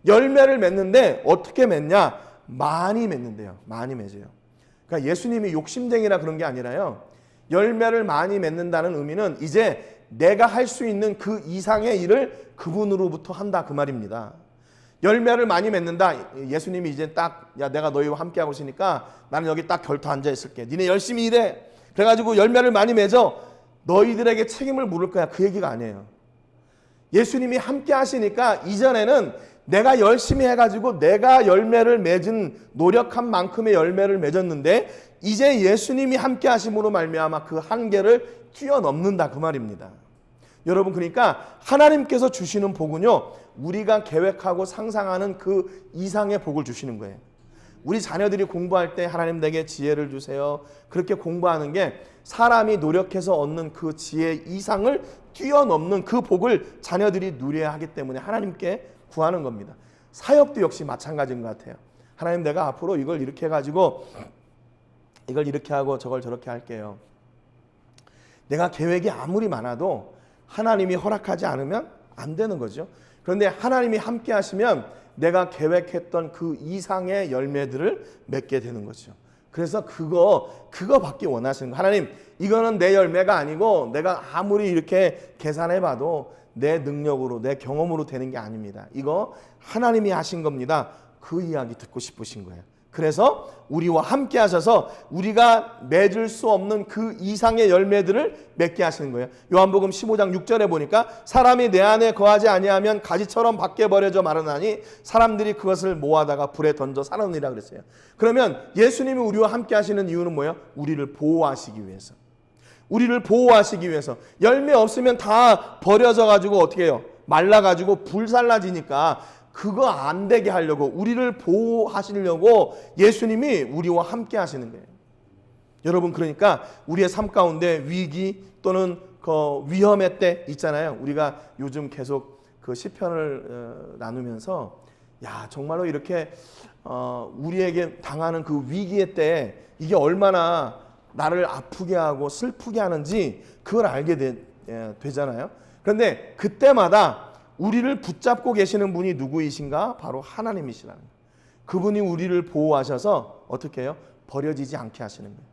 열매를 맺는데 어떻게 맺냐? 많이 맺는데요. 많이 맺어요. 그러니까 예수님이 욕심쟁이라 그런 게 아니라요. 열매를 많이 맺는다는 의미는 이제 내가 할 수 있는 그 이상의 일을 그분으로부터 한다 그 말입니다. 열매를 많이 맺는다. 예수님이 이제 내가 너희와 함께 하고 있으니까 나는 여기 딱 결터 앉아 있을게. 니네 열심히 일해. 그래가지고 열매를 많이 맺어. 너희들에게 책임을 물을 거야. 그 얘기가 아니에요. 예수님이 함께 하시니까 이전에는 내가 열심히 해가지고 내가 열매를 맺은 노력한 만큼의 열매를 맺었는데 이제 예수님이 함께 하심으로 말미암아 그 한계를 뛰어넘는다 그 말입니다. 여러분, 그러니까 하나님께서 주시는 복은요, 우리가 계획하고 상상하는 그 이상의 복을 주시는 거예요. 우리 자녀들이 공부할 때 하나님 내게 지혜를 주세요. 그렇게 공부하는 게 사람이 노력해서 얻는 그 지혜 이상을 뛰어넘는 그 복을 자녀들이 누려야 하기 때문에 하나님께 구하는 겁니다. 사역도 역시 마찬가지인 것 같아요. 하나님, 내가 앞으로 이걸 이렇게 해가지고 이걸 이렇게 하고 저걸 저렇게 할게요. 내가 계획이 아무리 많아도 하나님이 허락하지 않으면 안 되는 거죠. 그런데 하나님이 함께 하시면 내가 계획했던 그 이상의 열매들을 맺게 되는 거죠. 그래서 그거 받기 원하시는 거예요. 하나님, 이거는 내 열매가 아니고 내가 아무리 이렇게 계산해봐도 내 능력으로, 내 경험으로 되는 게 아닙니다. 이거 하나님이 하신 겁니다. 그 이야기 듣고 싶으신 거예요. 그래서 우리와 함께 하셔서 우리가 맺을 수 없는 그 이상의 열매들을 맺게 하시는 거예요. 요한복음 15장 6절에 보니까 사람이 내 안에 거하지 아니하면 가지처럼 밖에 버려져 마르나니 사람들이 그것을 모아다가 불에 던져 사느니라 그랬어요. 그러면 예수님이 우리와 함께 하시는 이유는 뭐예요? 우리를 보호하시기 위해서. 우리를 보호하시기 위해서. 열매 없으면 다 버려져 가지고 어떻게 해요? 말라 가지고 불살라지니까 그거 안 되게 하려고, 우리를 보호하시려고 예수님이 우리와 함께 하시는 거예요. 여러분, 그러니까 우리의 삶 가운데 위기 또는 그 위험의 때 있잖아요. 우리가 요즘 계속 그 시편을 나누면서 야, 정말로 이렇게 우리에게 당하는 그 위기의 때 이게 얼마나 나를 아프게 하고 슬프게 하는지 그걸 알게 되잖아요. 그런데 그때마다 우리를 붙잡고 계시는 분이 누구이신가? 바로 하나님이시라는 거예요. 그분이 우리를 보호하셔서 어떻게 해요? 버려지지 않게 하시는 거예요.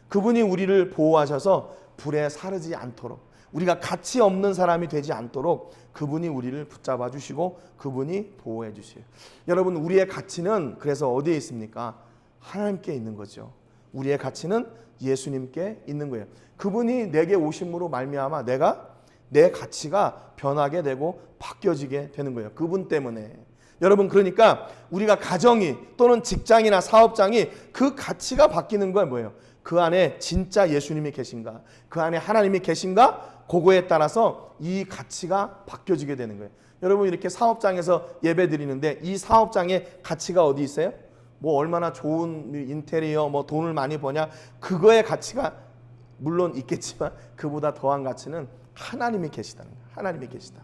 그분이 우리를 보호하셔서 불에 사르지 않도록, 우리가 가치 없는 사람이 되지 않도록 그분이 우리를 붙잡아 주시고 그분이 보호해 주세요. 여러분, 우리의 가치는 그래서 어디에 있습니까? 하나님께 있는 거죠. 우리의 가치는 예수님께 있는 거예요. 그분이 내게 오심으로 말미암아 내 가치가 변하게 되고 바뀌어지게 되는 거예요. 그분 때문에. 여러분, 그러니까 우리가 가정이 또는 직장이나 사업장이 그 가치가 바뀌는 건 뭐예요? 그 안에 진짜 예수님이 계신가? 그 안에 하나님이 계신가? 그거에 따라서 이 가치가 바뀌어지게 되는 거예요. 여러분, 이렇게 사업장에서 예배 드리는데 이 사업장의 가치가 어디 있어요? 뭐 얼마나 좋은 인테리어, 뭐 돈을 많이 버냐? 그거의 가치가 물론 있겠지만 그보다 더한 가치는 하나님이 계시다는 거예요. 하나님이 계시다.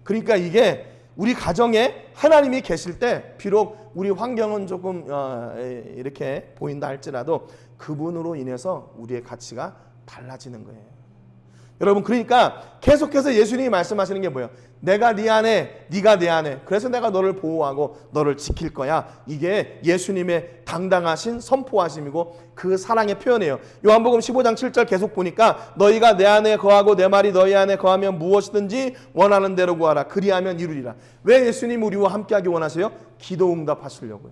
그러니까 이게 우리 가정에 하나님이 계실 때 비록 우리 환경은 조금 이렇게 보인다 할지라도 그분으로 인해서 우리의 가치가 달라지는 거예요. 여러분, 그러니까 계속해서 예수님이 말씀하시는 게 뭐예요? 내가 네 안에, 네가 내 안에, 그래서 내가 너를 보호하고 너를 지킬 거야. 이게 예수님의 당당하신 선포하심이고 그 사랑의 표현이에요. 요한복음 15장 7절 계속 보니까 너희가 내 안에 거하고 내 말이 너희 안에 거하면 무엇이든지 원하는 대로 구하라. 그리하면 이루리라. 왜 예수님 우리와 함께하기 원하세요? 기도 응답하시려고요.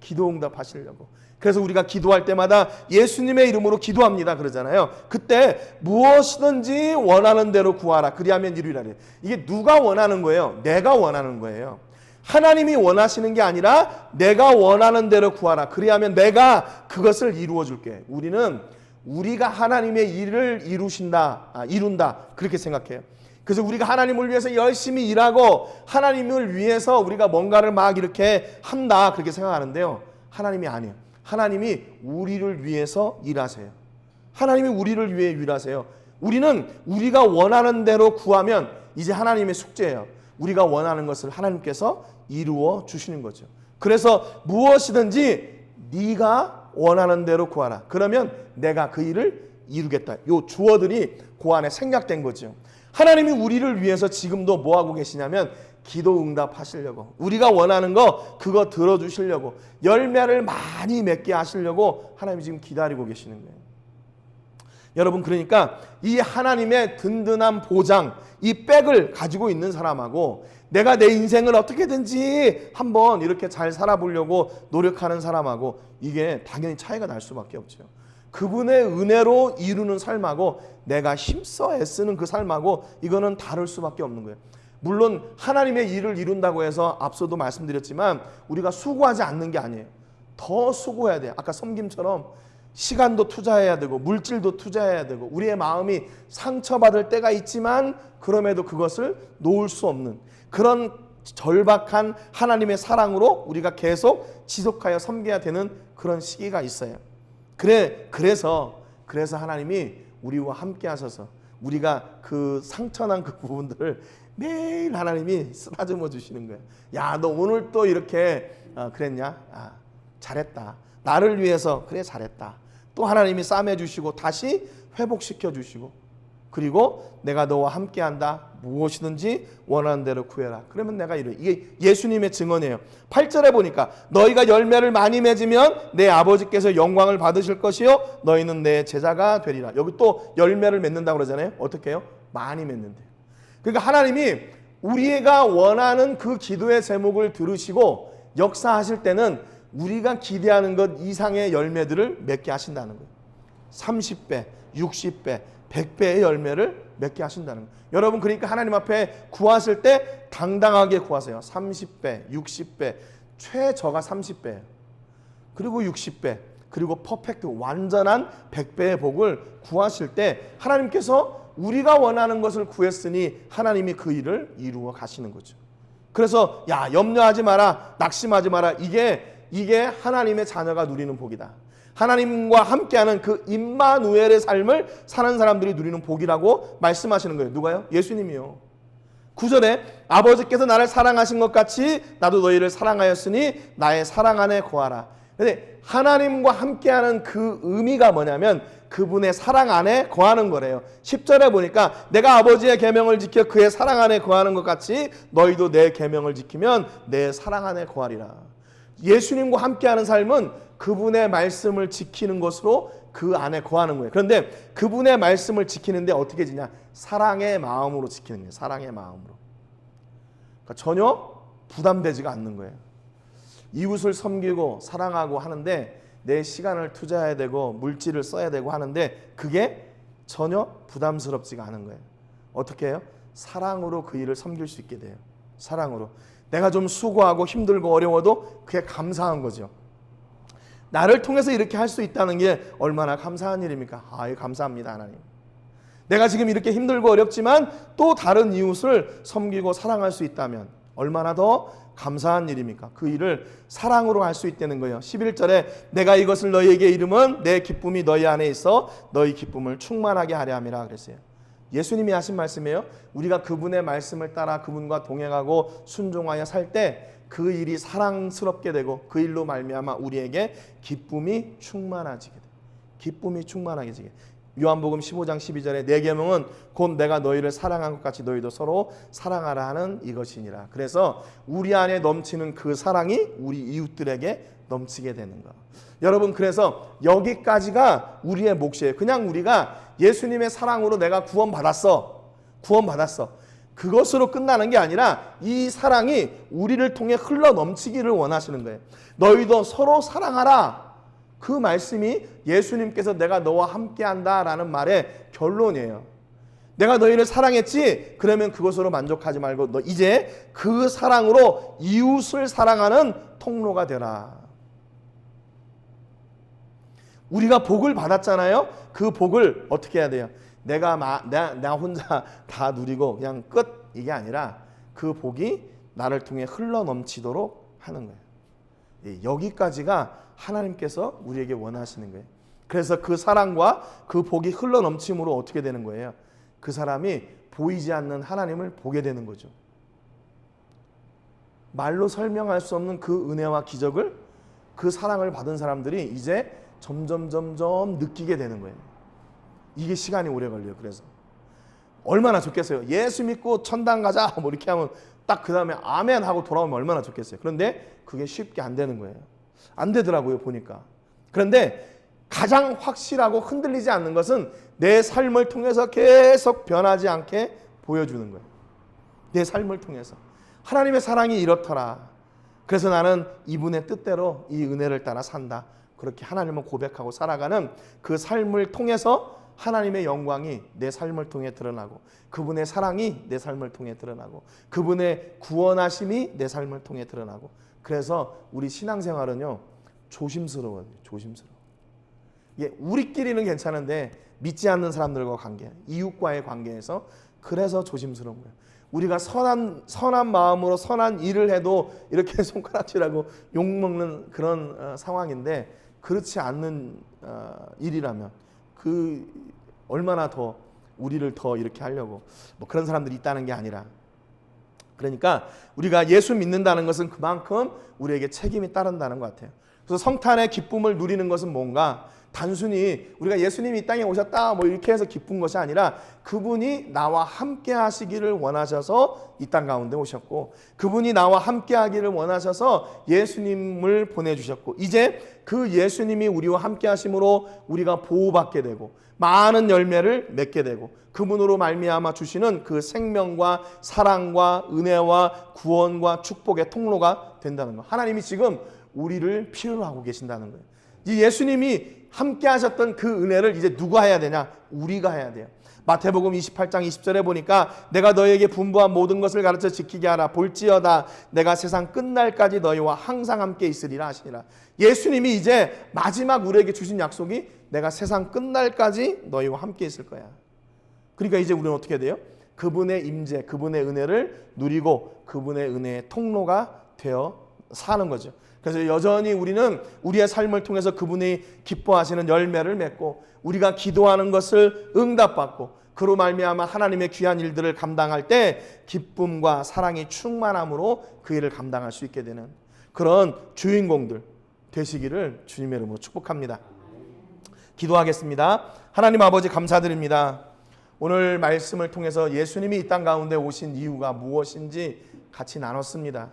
기도 응답하시려고. 그래서 우리가 기도할 때마다 예수님의 이름으로 기도합니다 그러잖아요. 그때 무엇이든지 원하는 대로 구하라. 그리하면 이루리라. 이게 누가 원하는 거예요? 내가 원하는 거예요. 하나님이 원하시는 게 아니라 내가 원하는 대로 구하라. 그리하면 내가 그것을 이루어 줄게. 우리가 하나님의 일을 이룬다. 그렇게 생각해요. 그래서 우리가 하나님을 위해서 열심히 일하고 하나님을 위해서 우리가 뭔가를 막 이렇게 한다. 그렇게 생각하는데요. 하나님이 아니에요. 하나님이 우리를 위해서 일하세요. 하나님이 우리를 위해 일하세요. 우리는 우리가 원하는 대로 구하면 이제 하나님의 숙제예요. 우리가 원하는 것을 하나님께서 이루어 주시는 거죠. 그래서 무엇이든지 네가 원하는 대로 구하라. 그러면 내가 그 일을 이루겠다. 요 주어들이 그 안에 생략된 거죠. 하나님이 우리를 위해서 지금도 뭐 하고 계시냐면 기도 응답하시려고, 우리가 원하는 거 그거 들어주시려고, 열매를 많이 맺게 하시려고 하나님이 지금 기다리고 계시는 거예요. 여러분, 그러니까 이 하나님의 든든한 보장, 이 백을 가지고 있는 사람하고 내가 내 인생을 어떻게든지 한번 이렇게 잘 살아보려고 노력하는 사람하고 이게 당연히 차이가 날 수밖에 없죠. 그분의 은혜로 이루는 삶하고 내가 힘써 애쓰는 그 삶하고 이거는 다를 수밖에 없는 거예요. 물론 하나님의 일을 이룬다고 해서 앞서도 말씀드렸지만 우리가 수고하지 않는 게 아니에요. 더 수고해야 돼요. 아까 섬김처럼 시간도 투자해야 되고 물질도 투자해야 되고 우리의 마음이 상처받을 때가 있지만 그럼에도 그것을 놓을 수 없는 그런 절박한 하나님의 사랑으로 우리가 계속 지속하여 섬겨야 되는 그런 시기가 있어요. 그래서 하나님이 우리와 함께 하셔서 우리가 그 상처난 그 부분들을 매일 하나님이 쓰다듬어 주시는 거예요. 야, 너 오늘 또 이렇게 그랬냐? 잘했다. 나를 위해서 그래 잘했다. 또 하나님이 싸매 주시고 다시 회복시켜 주시고 그리고 내가 너와 함께한다. 무엇이든지 원하는 대로 구해라. 그러면 내가 이래. 이게 예수님의 증언이에요. 8절에 보니까 너희가 열매를 많이 맺으면 내 아버지께서 영광을 받으실 것이요 너희는 내 제자가 되리라. 여기 또 열매를 맺는다고 그러잖아요. 어떻게 해요? 많이 맺는데요. 그러니까 하나님이 우리가 원하는 그 기도의 제목을 들으시고 역사하실 때는 우리가 기대하는 것 이상의 열매들을 맺게 하신다는 거예요. 30배, 60배, 100배의 열매를 맺게 하신다는 거예요. 여러분 그러니까 하나님 앞에 구하실 때 당당하게 구하세요. 30배, 60배, 최저가 30배예요. 그리고 60배, 그리고 퍼펙트 완전한 100배의 복을 구하실 때 하나님께서 우리가 원하는 것을 구했으니 하나님이 그 일을 이루어 가시는 거죠. 그래서 야 염려하지 마라, 낙심하지 마라. 이게 하나님의 자녀가 누리는 복이다. 하나님과 함께하는 그 임마누엘의 삶을 사는 사람들이 누리는 복이라고 말씀하시는 거예요. 누가요? 예수님이요. 9절에 아버지께서 나를 사랑하신 것 같이 나도 너희를 사랑하였으니 나의 사랑 안에 거하라. 근데 하나님과 함께하는 그 의미가 뭐냐면 그분의 사랑 안에 거하는 거래요. 10절에 보니까 내가 아버지의 계명을 지켜 그의 사랑 안에 거하는 것 같이 너희도 내 계명을 지키면 내 사랑 안에 거하리라. 예수님과 함께하는 삶은 그분의 말씀을 지키는 것으로 그 안에 거하는 거예요. 그런데 그분의 말씀을 지키는데 어떻게 지냐? 사랑의 마음으로 지키는 거예요. 사랑의 마음으로. 그러니까 전혀 부담되지가 않는 거예요. 이웃을 섬기고 사랑하고 하는데 내 시간을 투자해야 되고 물질을 써야 되고 하는데 그게 전혀 부담스럽지가 않은 거예요. 어떻게 해요? 사랑으로 그 일을 섬길 수 있게 돼요. 사랑으로. 내가 좀 수고하고 힘들고 어려워도 그게 감사한 거죠. 나를 통해서 이렇게 할 수 있다는 게 얼마나 감사한 일입니까? 감사합니다 하나님. 내가 지금 이렇게 힘들고 어렵지만 또 다른 이웃을 섬기고 사랑할 수 있다면 얼마나 더 감사한 일입니까? 그 일을 사랑으로 할 수 있다는 거예요. 11절에 내가 이것을 너희에게 이름은 내 기쁨이 너희 안에 있어 너희 기쁨을 충만하게 하려 함이라 그랬어요. 예수님이 하신 말씀이에요. 우리가 그분의 말씀을 따라 그분과 동행하고 순종하여 살 때 그 일이 사랑스럽게 되고 그 일로 말미암아 우리에게 기쁨이 충만해지게 돼요. 기쁨이 충만하게 되게. 요한복음 15장 12절에 내 계명은 곧 내가 너희를 사랑한 것 같이 너희도 서로 사랑하라 하는 이것이니라. 그래서 우리 안에 넘치는 그 사랑이 우리 이웃들에게 넘치게 되는 거. 여러분 그래서 여기까지가 우리의 몫이에요. 그냥 우리가 예수님의 사랑으로 내가 구원받았어. 그것으로 끝나는 게 아니라 이 사랑이 우리를 통해 흘러 넘치기를 원하시는 거예요. 너희도 서로 사랑하라. 그 말씀이 예수님께서 내가 너와 함께한다라는 말의 결론이에요. 내가 너희를 사랑했지? 그러면 그것으로 만족하지 말고 너 이제 그 사랑으로 이웃을 사랑하는 통로가 되라. 우리가 복을 받았잖아요. 그 복을 어떻게 해야 돼요? 내가 혼자 다 누리고 그냥 끝 이게 아니라 그 복이 나를 통해 흘러 넘치도록 하는 거예요. 여기까지가 하나님께서 우리에게 원하시는 거예요. 그래서 그 사랑과 그 복이 흘러 넘침으로 어떻게 되는 거예요? 그 사람이 보이지 않는 하나님을 보게 되는 거죠. 말로 설명할 수 없는 그 은혜와 기적을 그 사랑을 받은 사람들이 이제 점점 느끼게 되는 거예요. 이게 시간이 오래 걸려요. 그래서 얼마나 좋겠어요. 예수 믿고 천당 가자 뭐 이렇게 하면 딱 그 다음에 아멘 하고 돌아오면 얼마나 좋겠어요. 그런데 그게 쉽게 안 되는 거예요. 안 되더라고요 보니까. 그런데 가장 확실하고 흔들리지 않는 것은 내 삶을 통해서 계속 변하지 않게 보여주는 거예요. 내 삶을 통해서 하나님의 사랑이 이렇더라. 그래서 나는 이분의 뜻대로 이 은혜를 따라 산다. 그렇게 하나님을 고백하고 살아가는 그 삶을 통해서 하나님의 영광이 내 삶을 통해 드러나고 그분의 사랑이 내 삶을 통해 드러나고 그분의 구원하심이 내 삶을 통해 드러나고 그래서 우리 신앙생활은요 조심스러워요. 조심스러워. 이게 우리끼리는 괜찮은데 믿지 않는 사람들과 관계, 이웃과의 관계에서 그래서 조심스러운 거예요. 우리가 선한 마음으로 선한 일을 해도 이렇게 손가락질하고 욕먹는 그런 상황인데, 그렇지 않는 일이라면 그 얼마나 더 우리를 더 이렇게 하려고 뭐 그런 사람들이 있다는 게 아니라, 그러니까 우리가 예수 믿는다는 것은 그만큼 우리에게 책임이 따른다는 것 같아요. 그래서 성탄의 기쁨을 누리는 것은 뭔가 단순히 우리가 예수님이 이 땅에 오셨다 뭐 이렇게 해서 기쁜 것이 아니라, 그분이 나와 함께 하시기를 원하셔서 이 땅 가운데 오셨고, 그분이 나와 함께 하기를 원하셔서 예수님을 보내주셨고, 이제 그 예수님이 우리와 함께 하심으로 우리가 보호받게 되고 많은 열매를 맺게 되고, 그분으로 말미암아 주시는 그 생명과 사랑과 은혜와 구원과 축복의 통로가 된다는 것. 하나님이 지금 우리를 필요로 하고 계신다는 거예요. 이 예수님이 함께 하셨던 그 은혜를 이제 누가 해야 되냐? 우리가 해야 돼요. 마태복음 28장 20절에 보니까 내가 너희에게 분부한 모든 것을 가르쳐 지키게 하라. 볼지어다 내가 세상 끝날까지 너희와 항상 함께 있으리라 하시니라. 예수님이 이제 마지막 우리에게 주신 약속이 내가 세상 끝날까지 너희와 함께 있을 거야. 그러니까 이제 우리는 어떻게 돼요? 그분의 임재, 그분의 은혜를 누리고 그분의 은혜의 통로가 되어 사는 거죠. 그래서 여전히 우리는 우리의 삶을 통해서 그분이 기뻐하시는 열매를 맺고, 우리가 기도하는 것을 응답받고, 그로 말미암아 하나님의 귀한 일들을 감당할 때 기쁨과 사랑이 충만함으로 그 일을 감당할 수 있게 되는 그런 주인공들 되시기를 주님의 이름으로 축복합니다. 기도하겠습니다. 하나님 아버지 감사드립니다. 오늘 말씀을 통해서 예수님이 이 땅 가운데 오신 이유가 무엇인지 같이 나눴습니다.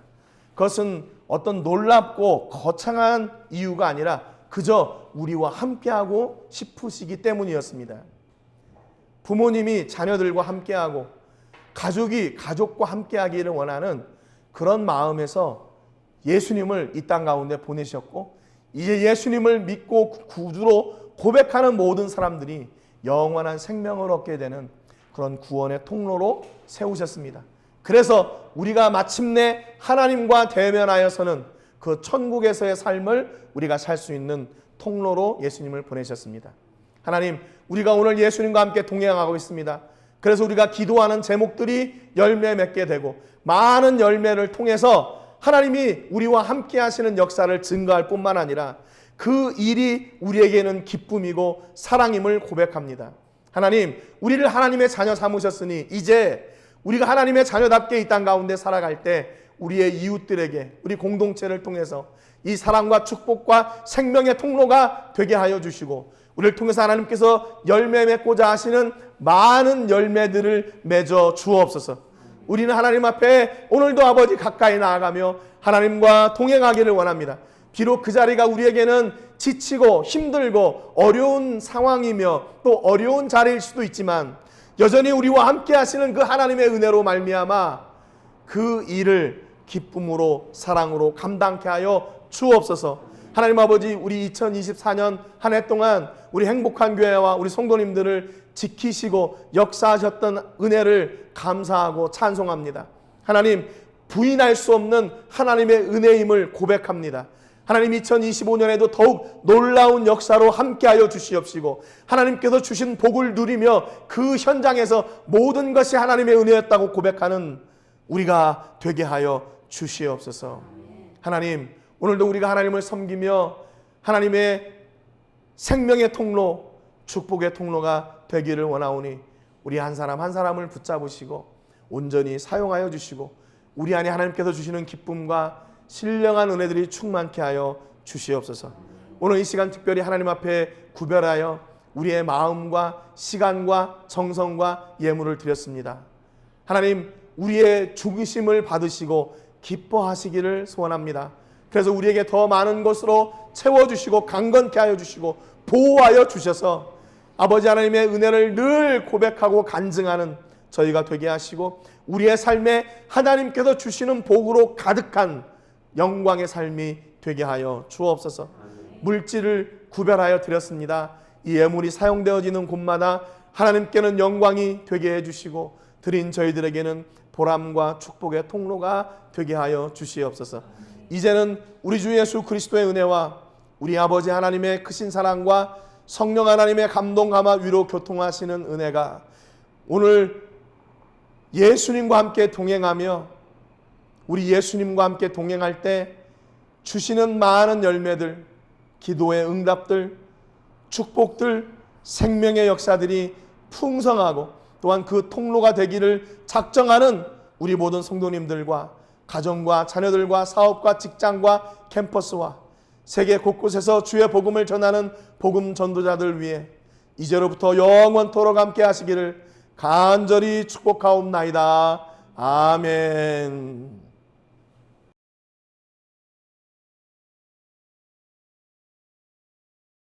그것은 어떤 놀랍고 거창한 이유가 아니라 그저 우리와 함께하고 싶으시기 때문이었습니다. 부모님이 자녀들과 함께하고 가족이 가족과 함께하기를 원하는 그런 마음에서 예수님을 이 땅 가운데 보내셨고, 이제 예수님을 믿고 구주로 고백하는 모든 사람들이 영원한 생명을 얻게 되는 그런 구원의 통로로 세우셨습니다. 그래서 우리가 마침내 하나님과 대면하여서는 그 천국에서의 삶을 우리가 살 수 있는 통로로 예수님을 보내셨습니다. 하나님, 우리가 오늘 예수님과 함께 동행하고 있습니다. 그래서 우리가 기도하는 제목들이 열매 맺게 되고, 많은 열매를 통해서 하나님이 우리와 함께 하시는 역사를 증거할 뿐만 아니라 그 일이 우리에게는 기쁨이고 사랑임을 고백합니다. 하나님, 우리를 하나님의 자녀 삼으셨으니 이제 우리가 하나님의 자녀답게 이 땅 가운데 살아갈 때 우리의 이웃들에게, 우리 공동체를 통해서 이 사랑과 축복과 생명의 통로가 되게 하여 주시고, 우리를 통해서 하나님께서 열매 맺고자 하시는 많은 열매들을 맺어 주옵소서. 우리는 하나님 앞에 오늘도 아버지 가까이 나아가며 하나님과 동행하기를 원합니다. 비록 그 자리가 우리에게는 지치고 힘들고 어려운 상황이며 또 어려운 자리일 수도 있지만, 여전히 우리와 함께 하시는 그 하나님의 은혜로 말미암아 그 일을 기쁨으로 사랑으로 감당케 하여 주옵소서. 하나님 아버지, 우리 2024년 한 해 동안 우리 행복한 교회와 우리 성도님들을 지키시고 역사하셨던 은혜를 감사하고 찬송합니다. 하나님, 부인할 수 없는 하나님의 은혜임을 고백합니다. 하나님, 2025년에도 더욱 놀라운 역사로 함께하여 주시옵시고, 하나님께서 주신 복을 누리며 그 현장에서 모든 것이 하나님의 은혜였다고 고백하는 우리가 되게 하여 주시옵소서. 하나님, 오늘도 우리가 하나님을 섬기며 하나님의 생명의 통로, 축복의 통로가 되기를 원하오니 우리 한 사람 한 사람을 붙잡으시고 온전히 사용하여 주시고, 우리 안에 하나님께서 주시는 기쁨과 신령한 은혜들이 충만케 하여 주시옵소서. 오늘 이 시간 특별히 하나님 앞에 구별하여 우리의 마음과 시간과 정성과 예물을 드렸습니다. 하나님, 우리의 죽으심을 받으시고 기뻐하시기를 소원합니다. 그래서 우리에게 더 많은 것으로 채워주시고 강건케 하여 주시고 보호하여 주셔서 아버지 하나님의 은혜를 늘 고백하고 간증하는 저희가 되게 하시고, 우리의 삶에 하나님께서 주시는 복으로 가득한 영광의 삶이 되게 하여 주옵소서. 물질을 구별하여 드렸습니다. 이 예물이 사용되어지는 곳마다 하나님께는 영광이 되게 해주시고 드린 저희들에게는 보람과 축복의 통로가 되게 하여 주시옵소서. 이제는 우리 주 예수 그리스도의 은혜와 우리 아버지 하나님의 크신 사랑과 성령 하나님의 감동, 감화, 위로, 교통하시는 은혜가 오늘 예수님과 함께 동행하며 우리 예수님과 함께 동행할 때 주시는 많은 열매들, 기도의 응답들, 축복들, 생명의 역사들이 풍성하고 또한 그 통로가 되기를 작정하는 우리 모든 성도님들과 가정과 자녀들과 사업과 직장과 캠퍼스와 세계 곳곳에서 주의 복음을 전하는 복음 전도자들 위해 이제로부터 영원토록 함께 하시기를 간절히 축복하옵나이다. 아멘.